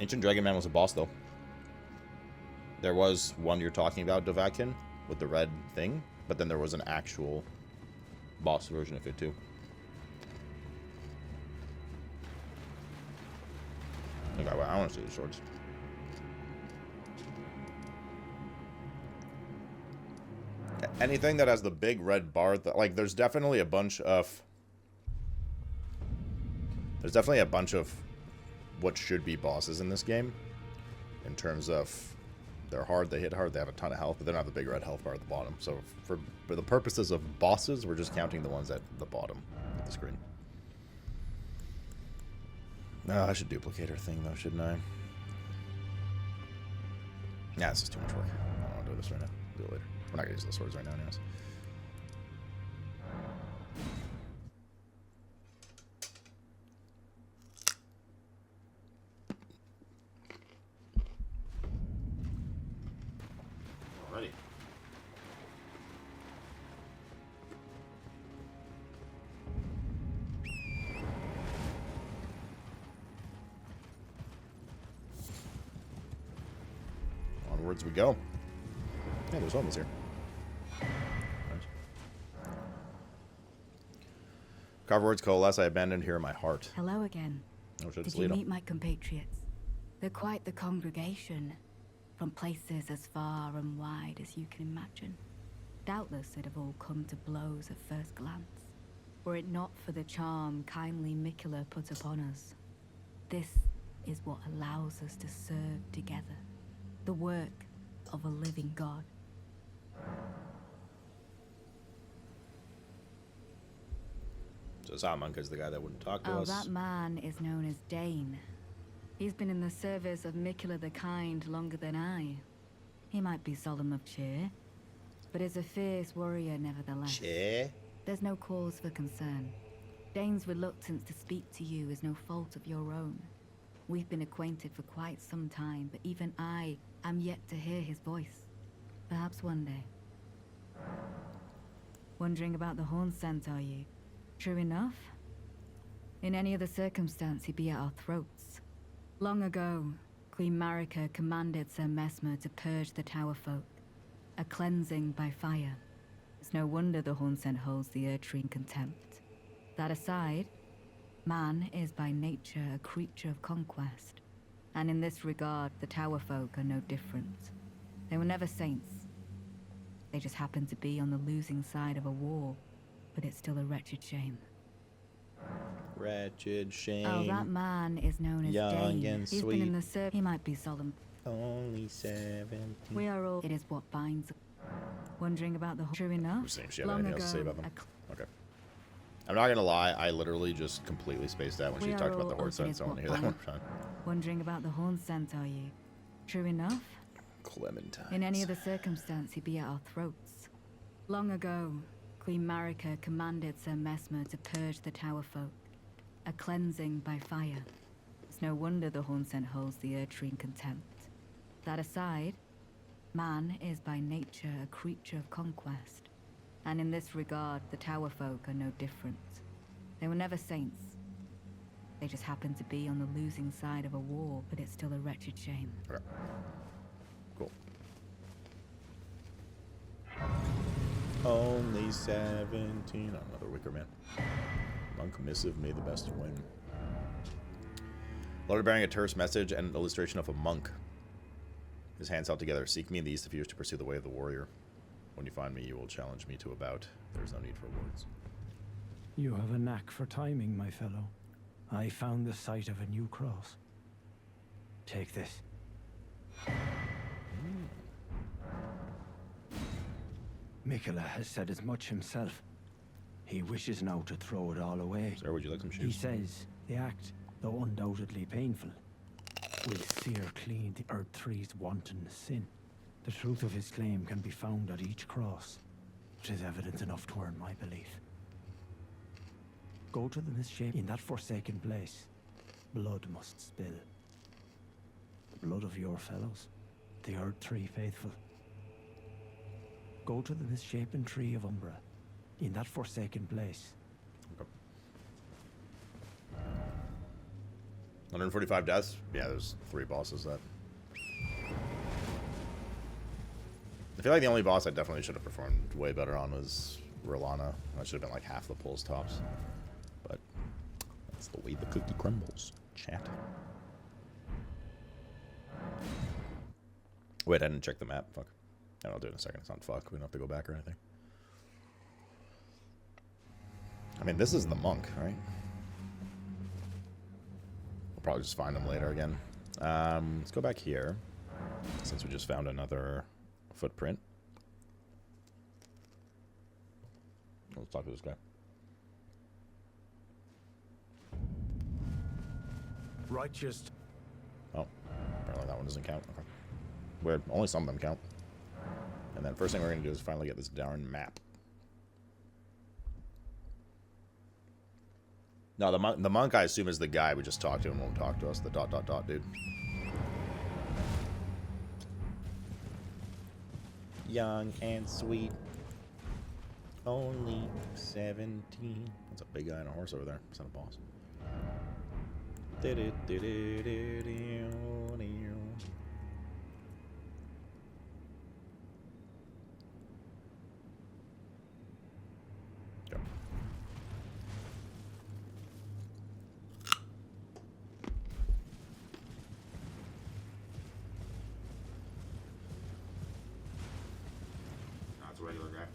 Ancient Dragon Man was a boss, though. There was one you're talking about, Dovahkiin, with the red thing, but then there was an actual boss version of it, too. Okay, well, I want to see the swords. Anything that has the big red bar, like, there's definitely a bunch of... There's definitely a bunch of what should be bosses in this game. In terms of, they're hard, they hit hard, they have a ton of health, but they don't have the big red health bar at the bottom. So for the purposes of bosses, we're just counting the ones at the bottom of the screen. Oh, I should duplicate her thing, though, shouldn't I? Nah, this is too much work. I don't want to do this right now. Do it later. We're not going to use the swords right now, anyways. Alrighty. Onwards we go. Yeah, there's almost here. Carve words coalesce, I abandoned here in my heart. Hello again. Oh, shit, Did you meet my compatriots? They're quite the congregation, from places as far and wide as you can imagine. Doubtless they'd have all come to blows at first glance, were it not for the charm kindly Miquella put upon us. This is what allows us to serve together, the work of a living God. So Salamanca is the guy that wouldn't talk to us. That man is known as Dane. He's been in the service of Miquella the Kind longer than I. He might be solemn of cheer, but is a fierce warrior nevertheless. Cheer? There's no cause for concern. Dane's reluctance to speak to you is no fault of your own. We've been acquainted for quite some time, but even I am yet to hear his voice. Perhaps one day. Wondering about the horn scent, are you? True enough. In any other circumstance, he'd be at our throats. Long ago, Queen Marika commanded Sir Mesmer to purge the Tower folk, a cleansing by fire. It's no wonder the horn scent holds the Erdtree in contempt. That aside, man is by nature a creature of conquest, and in this regard, the Tower folk are no different. They were never saints. They just happened to be on the losing side of a war. But it's still a wretched shame. Wretched shame. Oh, that man is known as Young Dane. and He's sweet. been in the service. He might be solemn. Only 17. We are all. It is what binds. Wondering about the. True enough. She have anything else to say about them? Okay. I'm not gonna lie. I literally just completely spaced out when she talked about the horn scent. So I want to hear that one more time. Wondering about the horn scent, are you? True enough. Clementine. In any other circumstance, he'd be at our throats. Long ago, Queen Marika commanded Sir Mesmer to purge the Tower folk, a cleansing by fire. It's no wonder the horn scent holds the Erdtree in contempt. That aside, man is by nature a creature of conquest, and in this regard, the Tower folk are no different. They were never saints. They just happened to be on the losing side of a war, but it's still a wretched shame. Okay. Cool. Only 17. Oh, another Wicker Man. Monk missive, may the best win. Letter bearing a terse message and an illustration of a monk. His hands held together. Seek me in the east if you wish to pursue the way of the warrior. When you find me, you will challenge me to a bout. There is no need for words. You have a knack for timing, my fellow. I found the site of a new cross. Take this. Miquella has said as much himself. He wishes now to throw it all away. Sir, would you like some shoes? He says the act, though undoubtedly painful, will sear clean the Erdtree's wanton sin. The truth of his claim can be found at each cross, which is evidence enough to earn my belief. Go to the misshapen in that forsaken place. Blood must spill. The blood of your fellows, the Erdtree faithful. Go to the misshapen tree of Umbra, in that forsaken place. Okay. 145 deaths? Yeah, there's 3 bosses that... I feel like the only boss I definitely should have performed way better on was Rolana. That should have been like half the pulls tops. But that's the way the cookie crumbles, chat. Wait, I didn't check the map. Fuck. And I'll do it in a second. It's not fuck. We don't have to go back or anything. I mean, this is the monk, right? We'll probably just find him later again. Let's go back here, since we just found another footprint. Let's talk to this guy. Righteous. Oh, apparently that one doesn't count. Okay. Weird. Only some of them count. And then first thing we're going to do is finally get this darn map. No, the monk I assume is the guy we just talked to and won't talk to us. The ... dude. Young and sweet. Only 17. That's a big guy on a horse over there. It's not a boss. Go. That's a regular guy.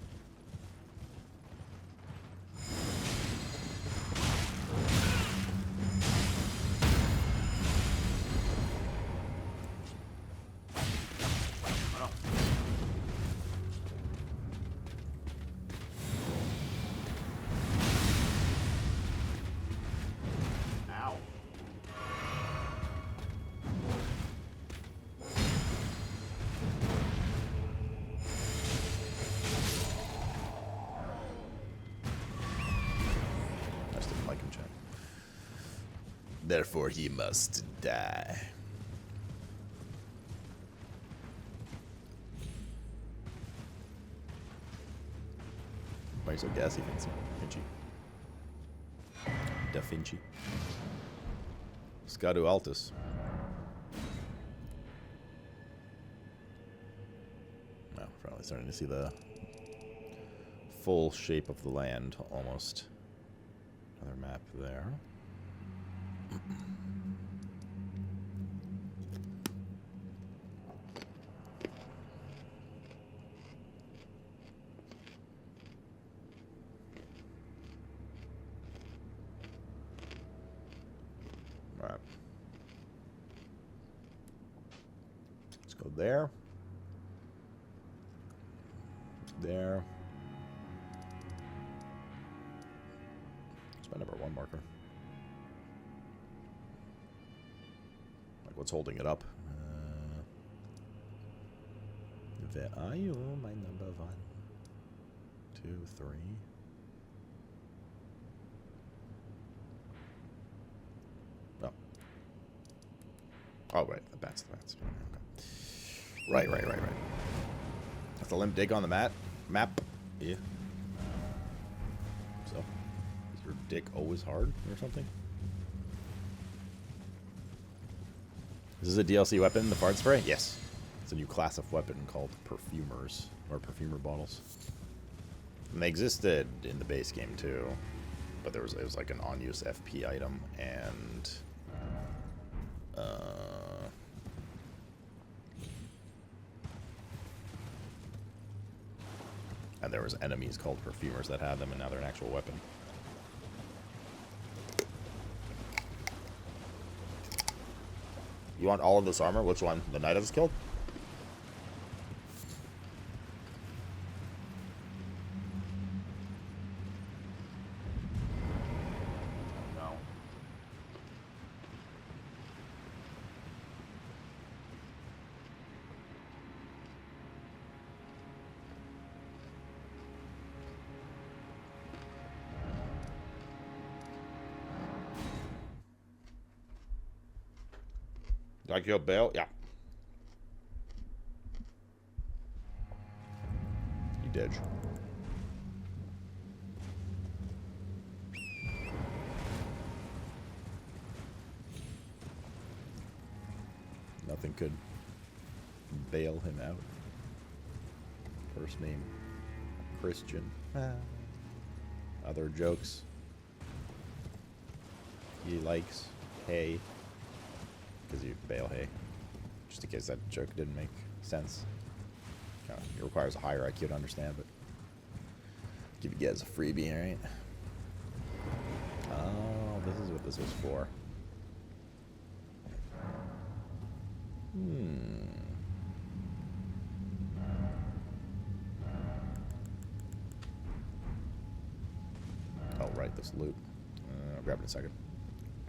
Therefore, he must die. Why are you so gassy, Finchi? Da Vinci. Scadu Altus. Well, probably starting to see the full shape of the land, almost. Another map there. All right. Let's go there. There. It's my number 1 marker. What's holding it up? Where are you, my number 1, 2, 3? Oh. Oh, right. The bats. Okay. Right. That's the limp dig on the map. Yeah. So, is your dick always hard or something? Is this a DLC weapon, the fart spray? Yes. It's a new class of weapon called perfumers, or perfumer bottles. And they existed in the base game too, but it was like an on-use FP item, and there was enemies called perfumers that had them, and now they're an actual weapon. You want all of this armor? Which one? The knight I just killed? No. Did I kill Bale? Yeah. You did. Nothing could bail him out. First name, Christian. Other jokes. He likes hay. Because you bail hay. Just in case that joke didn't make sense. It requires a higher IQ to understand, but give you guys a freebie, alright? Oh, this is what this was for. Oh, right, this loot. I'll grab it in a second.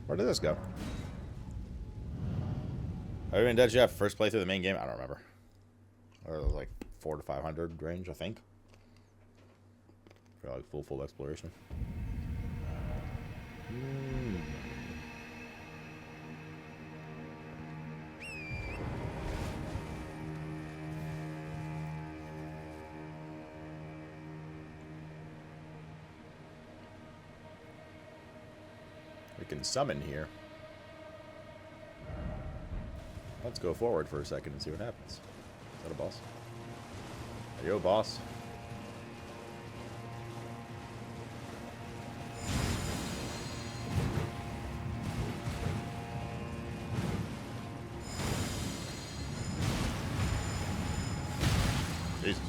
Where did this go? Have you been dead yet? First play through the main game? I don't remember. Or it was like 400 to 500 range, I think. For like full exploration. We can summon here. Let's go forward for a second and see what happens. Is that a boss? Yo, boss. Jesus.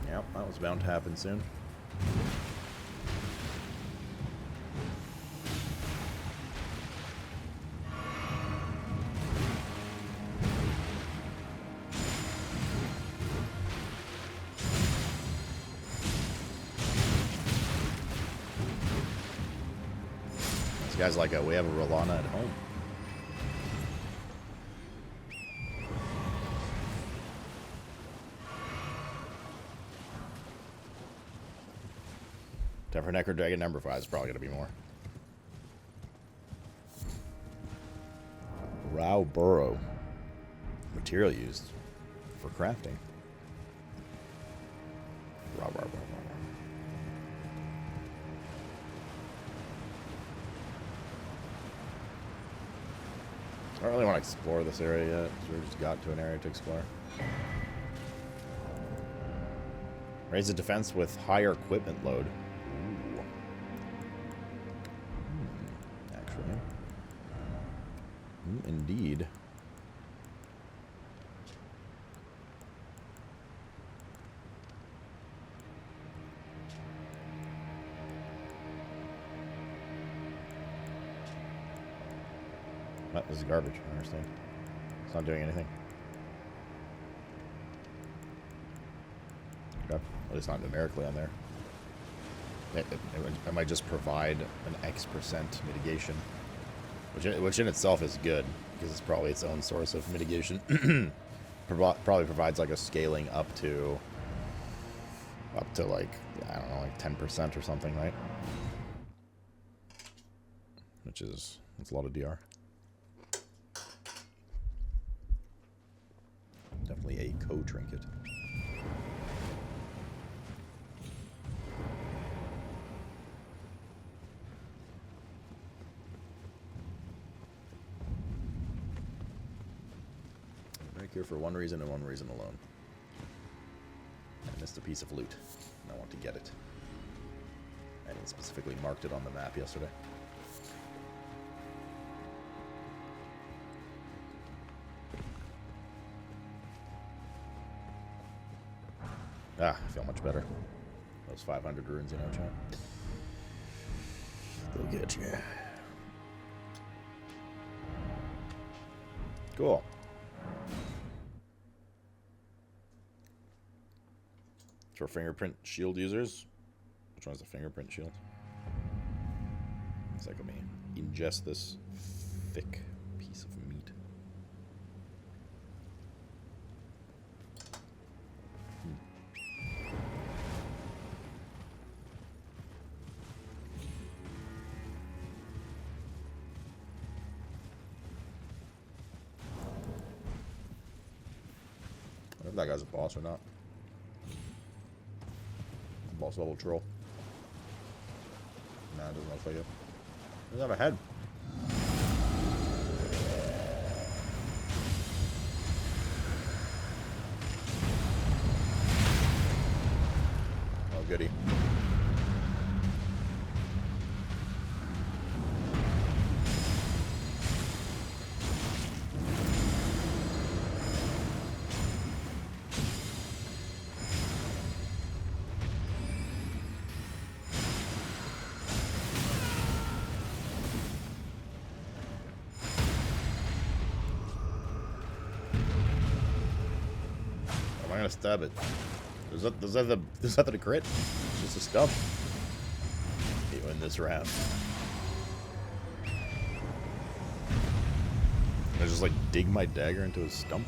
Yep, that was bound to happen soon. Guys like we have a Rolana at home. Time for Necro Dragon number 5 is probably going to be more. Row Burrow. Material used for crafting. Row. I don't really want to explore this area yet, because we just got to an area to explore. Raise the defense with higher equipment load. Ooh. Actually. Indeed. This is garbage, I understand. It's not doing anything. Okay. At least not numerically on there. It might just provide an X% mitigation. Which in itself is good, because it's probably its own source of mitigation. Probably provides like a scaling up to like, I don't know, like 10% or something, right? Which is, it's a lot of DR. Definitely a co-trinket. I'm back here for one reason and one reason alone. I missed a piece of loot, and I want to get it. I didn't specifically marked it on the map yesterday. Ah, I feel much better. Those 500 runes, you know, chat. They'll get you. Cool. For fingerprint shield users. Which one's the fingerprint shield? It's like, let me ingest this thick piece of meat. I don't know if that guy's a boss or not. Boss level troll. Nah, it doesn't look like it. It doesn't have a head. Oh, goody. I'm gonna stab it. Is that the crit? It's just a stump. You win this round. I just like dig my dagger into his stump.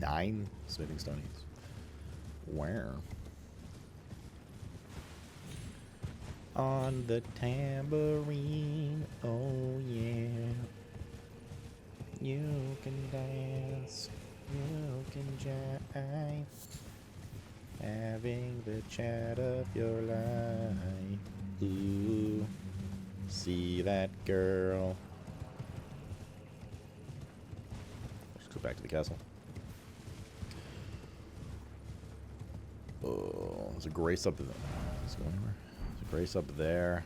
9 smithing stonies. Where? On the tambourine, oh yeah. You can dance, you can jive, having the chat of your life. Ooh, see that girl. Let's go back to the castle. Oh, there's a grace up there. Let's go anywhere. There's a grace up there.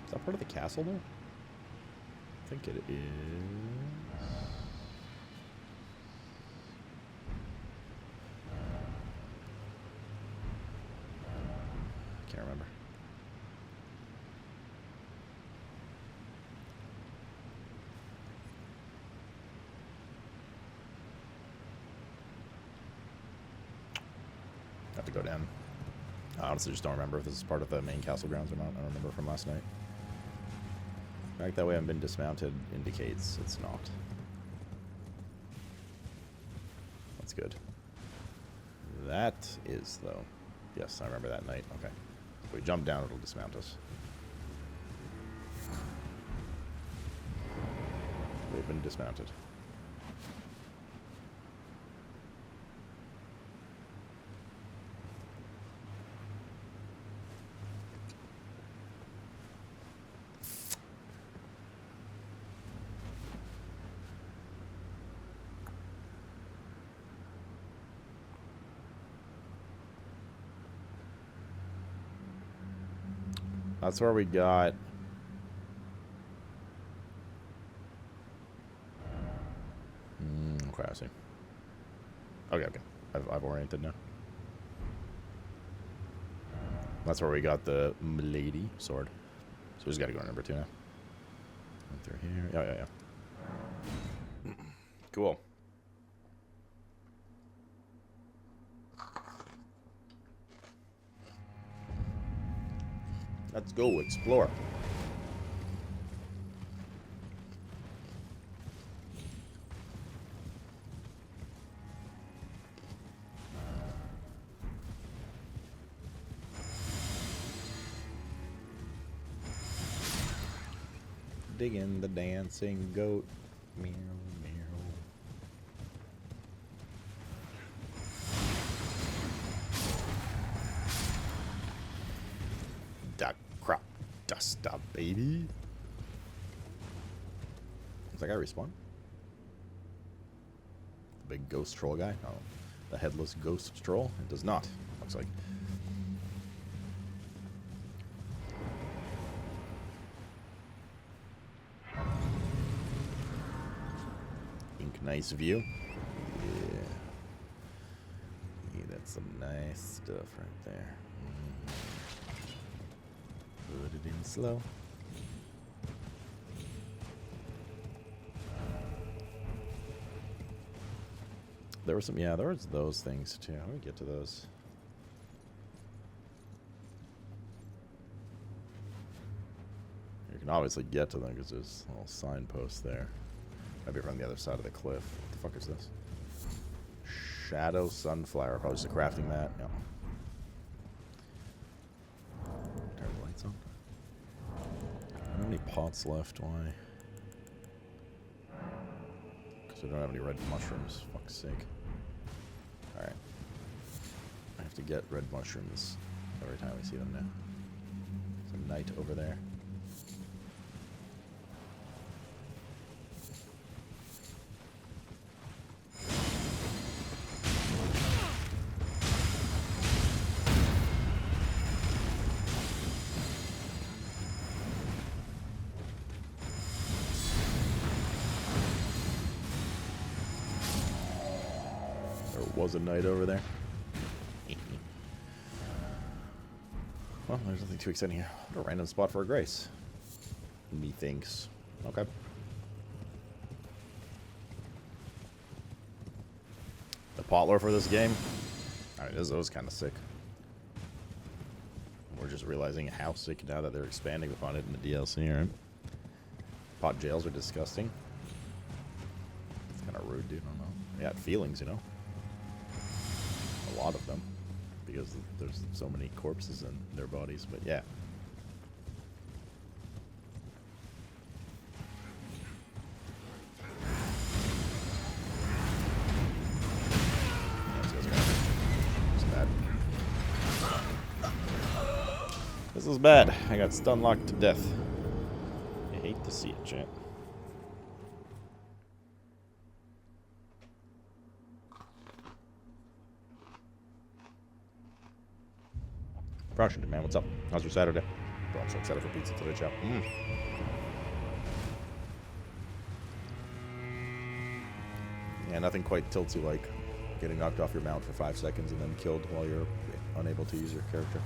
Is that part of the castle though? I think it is. Can't remember. Have to go down. I honestly just don't remember if this is part of the main castle grounds or not. I don't remember from last night. The fact that we haven't been dismounted indicates it's not. That's good. That is, though. Yes, I remember that night. Okay. If we jump down, it'll dismount us. We've been dismounted. That's where we got... okay, I see. Okay, okay. I've oriented now. That's where we got the Milady sword. So we just gotta go to number 2 now. Went through here. Yeah, yeah. Cool. Let's go explore. Dig in the dancing goat. Meow, meow. Da crop dust up, baby. Does that guy respawn? The big ghost troll guy? Oh, the headless ghost troll? It does not. Looks like. Nice view. Yeah. Yeah, that's some nice stuff right there. Put it in slow. There were some, yeah, there was those things too. How do we get to those? You can obviously get to them because there's a little signpost there. Maybe from the other side of the cliff. What the fuck is this? Shadow Sunflower. Probably just a crafting mat. Yeah. Turn the lights on. I don't have any pots left. Why? So I don't have any red mushrooms. Fuck's sake. Alright. I have to get red mushrooms every time we see them now. There's a knight over there. Was a knight over there. Well, there's nothing too exciting here. What a random spot for a grace. Methinks. Okay. The pot lore for this game, I mean, it was kind of sick. We're just realizing how sick now that they're expanding upon it in the DLC, right? Pot jails are disgusting. It's kind of rude, dude. I don't know. They got feelings, you know? A lot of them, because there's so many corpses in their bodies, but yeah. This is bad. I got stun locked to death. I hate to see it, chat. Washington, man, what's up? How's your Saturday? Bro, I'm so excited for pizza today, chat. Yeah, nothing quite tilts you like getting knocked off your mount for 5 seconds and then killed while you're unable to use your character.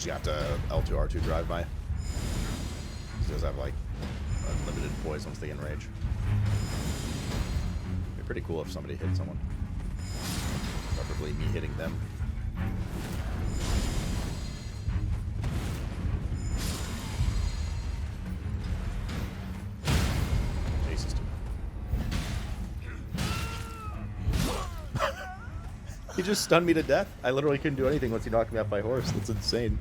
You have to L2 R2 drive by. These guys have like unlimited poise once they get enraged. It'd be pretty cool if somebody hit someone. Preferably me hitting them. Jesus, dude. He just stunned me to death. I literally couldn't do anything once he knocked me off my horse. That's insane.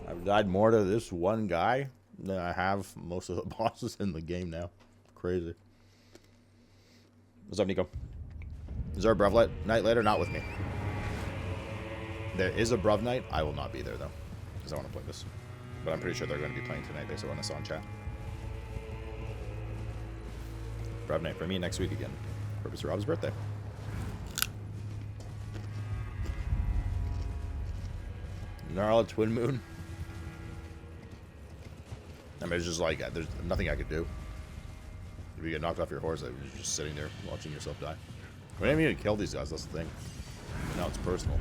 I've died more to this one guy than I have most of the bosses in the game now. Crazy. What's up, Nico? Is there a Bruv night later? Not with me. There is a Bruv night. I will not be there, though, because I want to play this. But I'm pretty sure they're going to be playing tonight. They said when I saw in chat. Bruv night for me next week again. For Mr. Rob's birthday. Gnarl Twin Moon. I mean, it's just like, there's nothing I could do. If you get knocked off your horse, you're just sitting there watching yourself die. We didn't even kill these guys, that's the thing. But now it's personal.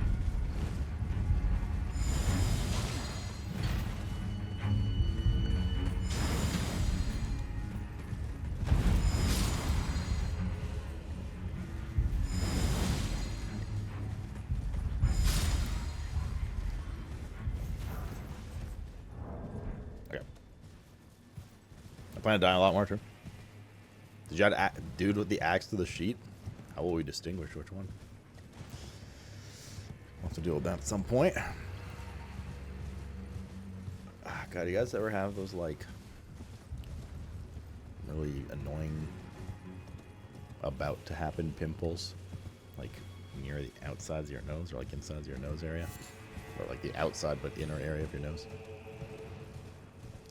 I plan to die a lot more, too. Did you add dude with the axe to the sheet? How will we distinguish which one? We'll have to deal with that at some point. God, you guys ever have those, like, really annoying about to happen pimples? Like, near the outsides of your nose, or like inside of your nose area? Or like the outside but inner area of your nose?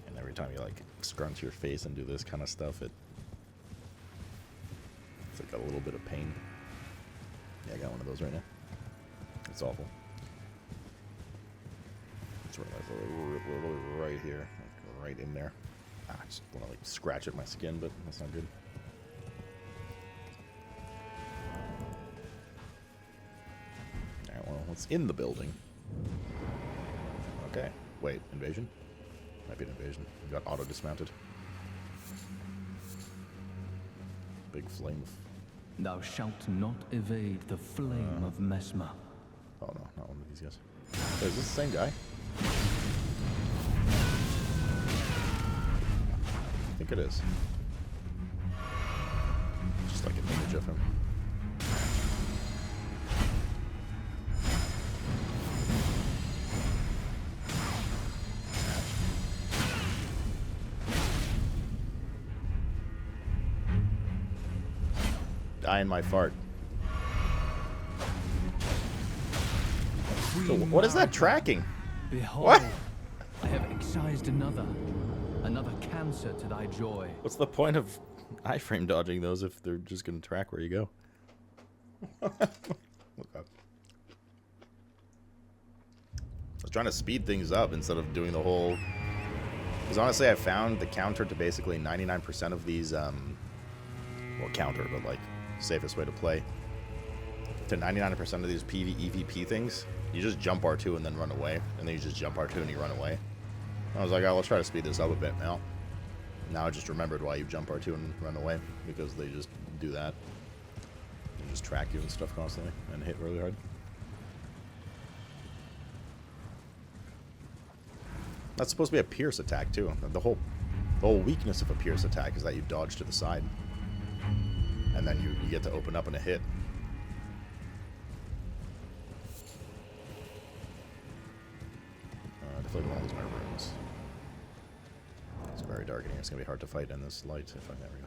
And every time you, like, scrunch your face and do this kind of stuff, it's like a little bit of pain. Yeah, I got one of those right now. It's awful. It's right here, like right in there. I just want to like scratch at my skin, but that's not good. Alright, well, what's in the building? Okay, wait, invasion? Might be an invasion. You got auto dismounted. Big flame. Thou shalt not evade the flame of Mesmer. Oh no, not one of these guys. Wait, is this the same guy? I think it is. Just like an image of him. Die in my fart. So what is that tracking? Behold, What? I have excised another cancer to thy joy. What's the point of iframe dodging those if they're just going to track where you go? Look up. I was trying to speed things up instead of doing the whole... Because honestly, I found the counter to basically 99% of these, well, counter, but like, safest way to play. To 99% of these PvEVP things, you just jump R2 and then run away. And then you just jump R2 and you run away. I was like, oh, let's try to speed this up a bit now. Now I just remembered why you jump R2 and run away. Because they just do that. They just track you and stuff constantly and hit really hard. That's supposed to be a pierce attack too. The whole weakness of a pierce attack is that you dodge to the side. And then you get to open up in a hit. Definitely one of these my rooms. It's very dark in here. It's gonna be hard to fight in this light. If I there we go.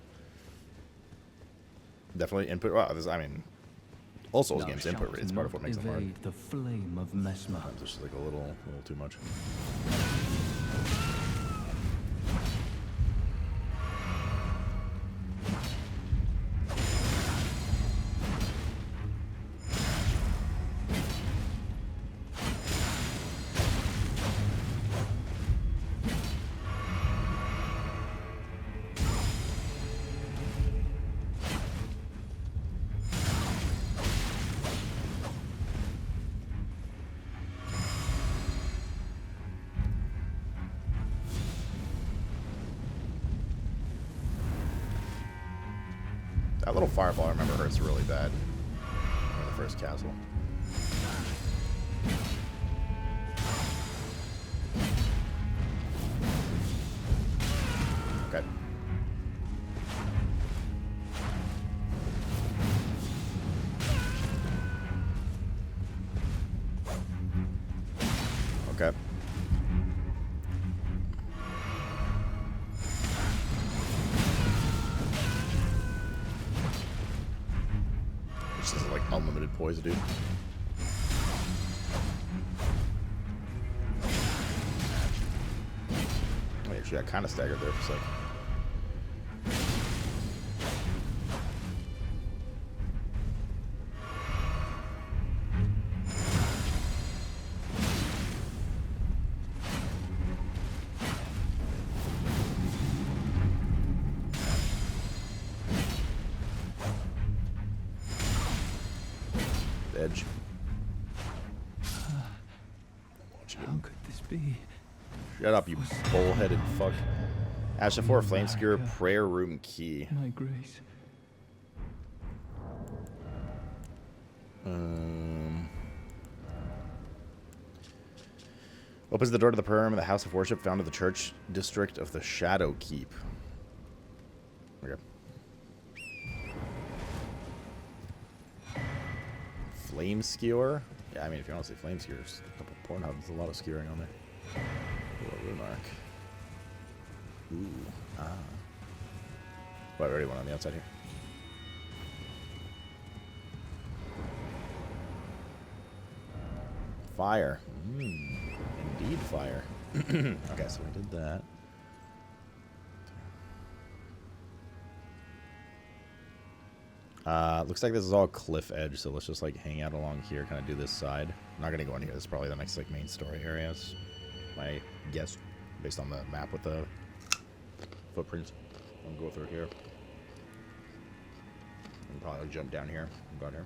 Definitely input. Well, this, I mean, all Souls games input rate is part of what makes them hard. The flame of Mesmer. Sometimes it's just like a little too much. That little fireball, I remember, hurts really bad in the first castle. Okay. Okay. This is like unlimited poison, dude. Oh, actually, I kind of staggered there for a sec. Edge. How could this be? Shut up, you bullheaded fuck. Ashen 4 Flame Skewer Prayer Room Key. My grace. Opens the door to the prayer room of the House of Worship found in the church district of the Shadow Keep. Okay. Flame Skewer? Yeah, I mean, if you want to say Flame Skewer, there's a couple Pornhubs, a lot of skewering on there. Ooh, a rune arc. Ooh, ah. Well, I already went on the outside here. Fire. Indeed fire. Okay, so we did that. Looks like this is all cliff edge, so let's just like hang out along here, kind of do this side. I'm not gonna go in here. This is probably the next like main story areas. My guess, based on the map with the footprints. I'll go through here. And probably jump down here and go out here.